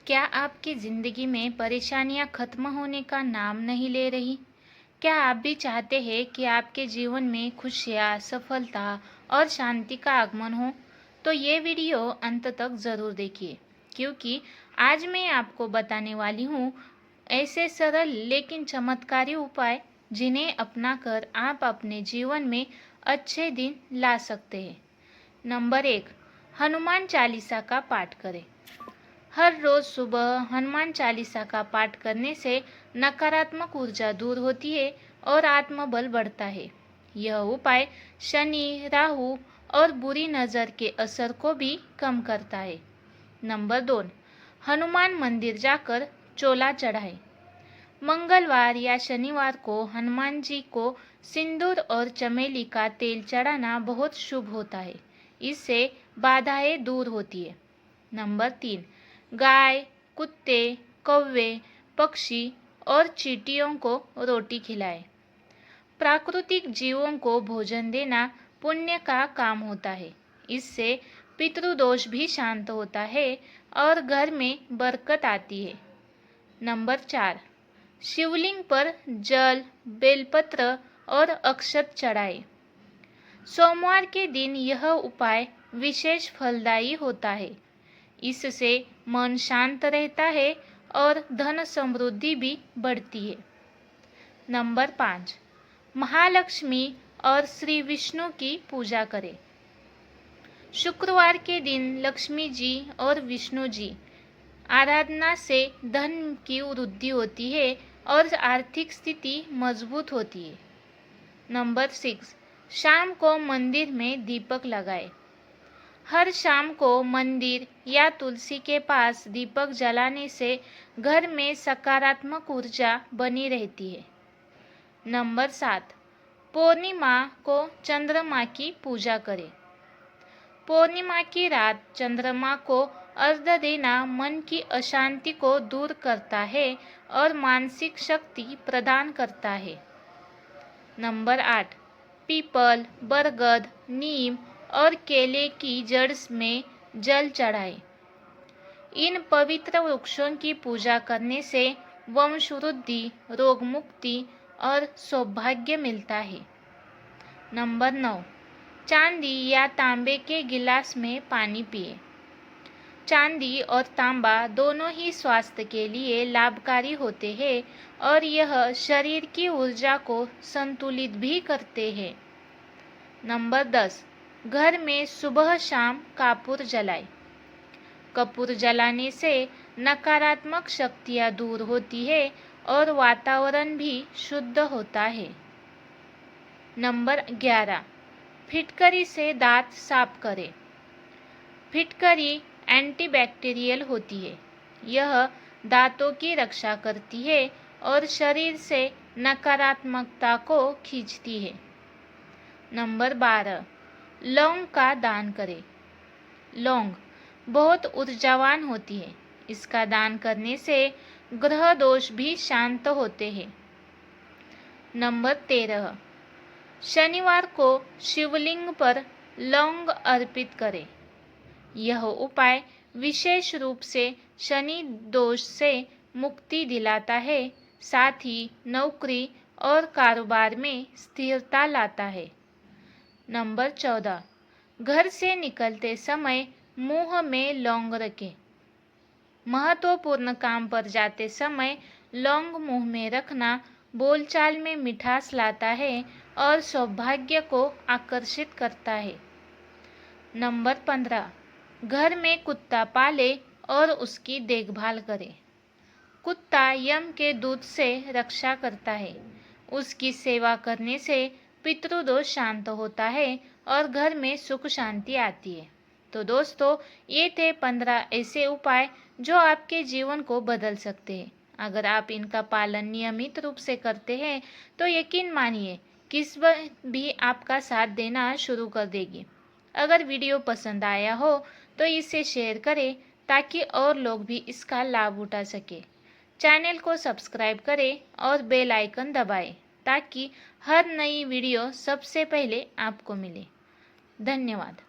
क्या आपकी ज़िंदगी में परेशानियां खत्म होने का नाम नहीं ले रही? क्या आप भी चाहते हैं कि आपके जीवन में खुशियां, सफलता और शांति का आगमन हो? तो ये वीडियो अंत तक ज़रूर देखिए, क्योंकि आज मैं आपको बताने वाली हूँ ऐसे सरल लेकिन चमत्कारी उपाय जिन्हें अपनाकर आप अपने जीवन में अच्छे दिन ला सकते हैं। नंबर 1, हनुमान चालीसा का पाठ करें। हर रोज सुबह हनुमान चालीसा का पाठ करने से नकारात्मक ऊर्जा दूर होती है और आत्मबल बढ़ता है। यह उपाय शनि, राहु और बुरी नज़र के असर को भी कम करता है। नंबर 2, हनुमान मंदिर जाकर चोला चढ़ाएं। मंगलवार या शनिवार को हनुमान जी को सिंदूर और चमेली का तेल चढ़ाना बहुत शुभ होता है। इससे बाधाएं दूर होती है। नंबर 3, गाय, कुत्ते, कौवे, पक्षी और चींटियों को रोटी खिलाएं। प्राकृतिक जीवों को भोजन देना पुण्य का काम होता है। इससे पितृदोष भी शांत होता है और घर में बरकत आती है। नंबर 4, शिवलिंग पर जल, बेलपत्र और अक्षत चढ़ाएं। सोमवार के दिन यह उपाय विशेष फलदायी होता है। इससे मन शांत रहता है और धन समृद्धि भी बढ़ती है। नंबर 5, महालक्ष्मी और श्री विष्णु की पूजा करें। शुक्रवार के दिन लक्ष्मी जी और विष्णु जी आराधना से धन की वृद्धि होती है और आर्थिक स्थिति मजबूत होती है। नंबर 6, शाम को मंदिर में दीपक लगाएं। हर शाम को मंदिर या तुलसी के पास दीपक जलाने से घर में सकारात्मक ऊर्जा बनी रहती है। नंबर 7, पूर्णिमा को चंद्रमा की पूजा करें। पूर्णिमा की रात चंद्रमा को अर्घ्य देना मन की अशांति को दूर करता है और मानसिक शक्ति प्रदान करता है। नंबर 8, पीपल, बरगद, नीम और केले की जड़ में जल चढ़ाएं। इन पवित्र वृक्षों की पूजा करने से वंश वृद्धि, रोग मुक्ति और सौभाग्य मिलता है। नंबर 9, चांदी या तांबे के गिलास में पानी पिए। चांदी और तांबा दोनों ही स्वास्थ्य के लिए लाभकारी होते हैं और यह शरीर की ऊर्जा को संतुलित भी करते हैं। नंबर 10, घर में सुबह शाम कपूर जलाएं। कपूर जलाने से नकारात्मक शक्तियाँ दूर होती है और वातावरण भी शुद्ध होता है। नंबर 11, फिटकरी से दांत साफ करें। फिटकरी एंटीबैक्टीरियल होती है। यह दांतों की रक्षा करती है और शरीर से नकारात्मकता को खींचती है। नंबर 12, लौंग का दान करें। लौंग बहुत ऊर्जावान होती है। इसका दान करने से ग्रह दोष भी शांत होते हैं। नंबर 13, शनिवार को शिवलिंग पर लौंग अर्पित करें। यह उपाय विशेष रूप से शनि दोष से मुक्ति दिलाता है, साथ ही नौकरी और कारोबार में स्थिरता लाता है। नंबर 14, घर से निकलते समय मुंह में लौंग रखें। महत्वपूर्ण काम पर जाते समय लौंग मुंह में रखना बोलचाल में मिठास लाता है और सौभाग्य को आकर्षित करता है। नंबर 15, घर में कुत्ता पाले और उसकी देखभाल करें। कुत्ता यम के दूत से रक्षा करता है। उसकी सेवा करने से पितृदोष शांत होता है और घर में सुख शांति आती है। तो दोस्तों, ये थे 15 ऐसे उपाय जो आपके जीवन को बदल सकते हैं। अगर आप इनका पालन नियमित रूप से करते हैं तो यकीन मानिए किस्मत भी आपका साथ देना शुरू कर देगी। अगर वीडियो पसंद आया हो तो इसे शेयर करें ताकि और लोग भी इसका लाभ उठा सके। चैनल को सब्सक्राइब करें और बेल आइकन दबाएं ताकि हर नई वीडियो सबसे पहले आपको मिले। धन्यवाद।